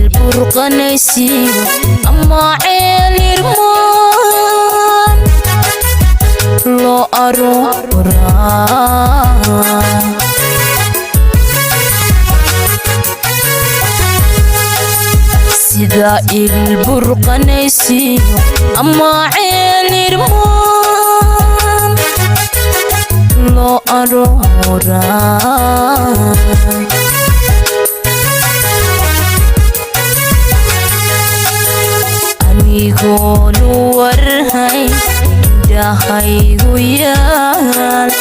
البرقنيسي أما عيل رمان لو أرورا سيدا البرقنيسي أما عيل رمان لو أرورا يقول ورهاي دهاي ويال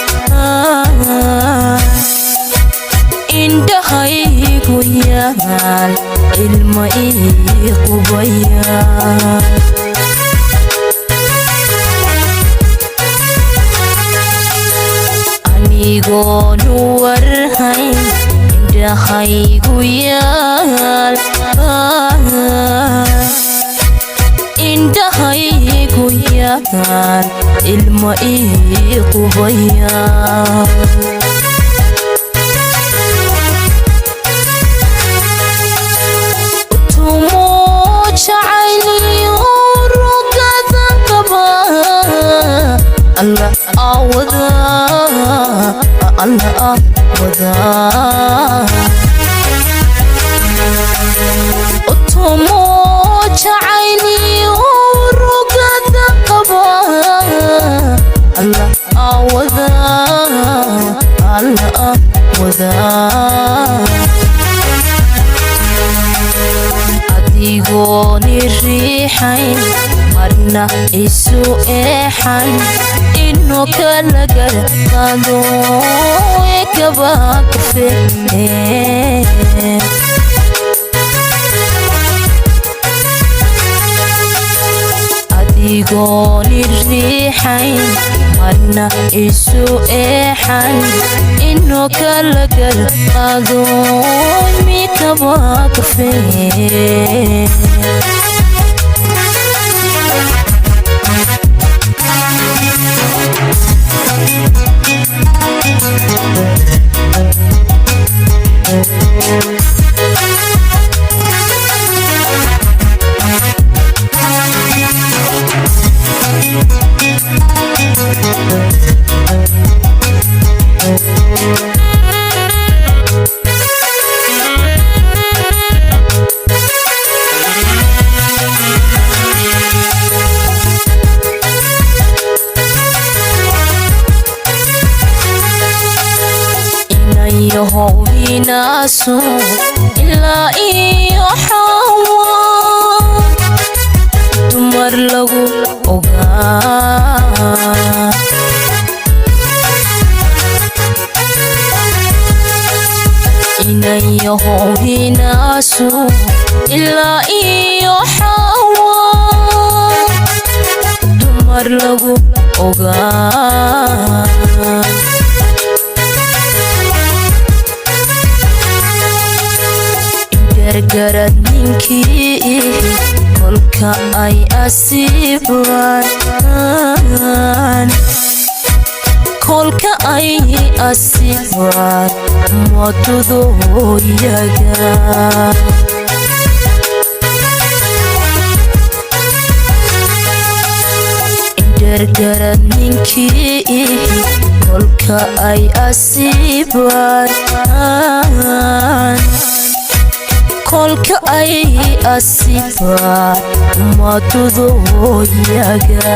إن دهاي ويال الماء قبيال أني يقول ورهاي دهاي ويال indahai goyaan ilma ii qubayaan utumo jacayli urugada qaba Allah awada utumo jacayli urugada qaba Allah awada adigoo niriixayn marna isu eexan inuu kala garqaado kaba kafee adigoo niriixayn marna isu eexan inuu kala garqaado kaba kafee يهويناسو إلا إيو حوا تمر لغو أغا إنا يهويناسو إلا إيو حوا تمر لغو أغا garad ninkii kolka ay asiibaan mootadooyaga garad ninkii kolka ay asiibaan kolka ay asiibaan mootadooyaga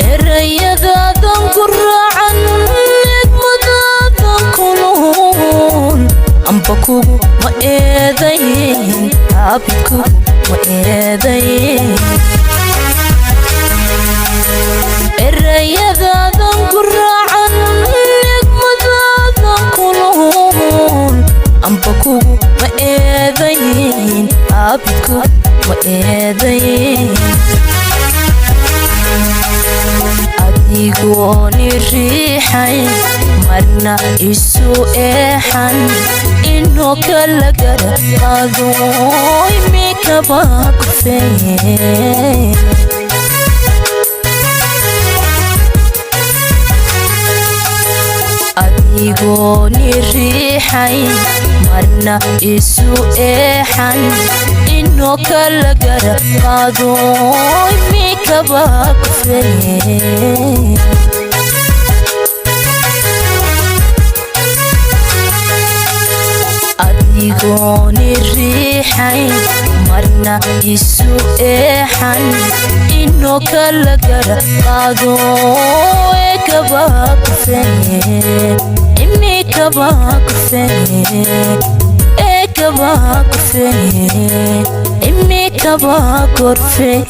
erayadaadan ku raacan nidmadaadan kulul amba kugu ma eedayn abidkugu ma eedayn erayadaadan ku raacan nidmadaadan kulul amba kugu ma eedayn abidkugu ma eedayn adigooni riixayn marna isu eexan inuu kala gara qaado imikaba kufee adigooni riixayn marna isu eexan inuu kala gara qaado imikaba kufee adigooni riixayn marna isu eexan inuu kala gara qaado ekaba kufee imikaba kufee ekaba kufee imikaba kufee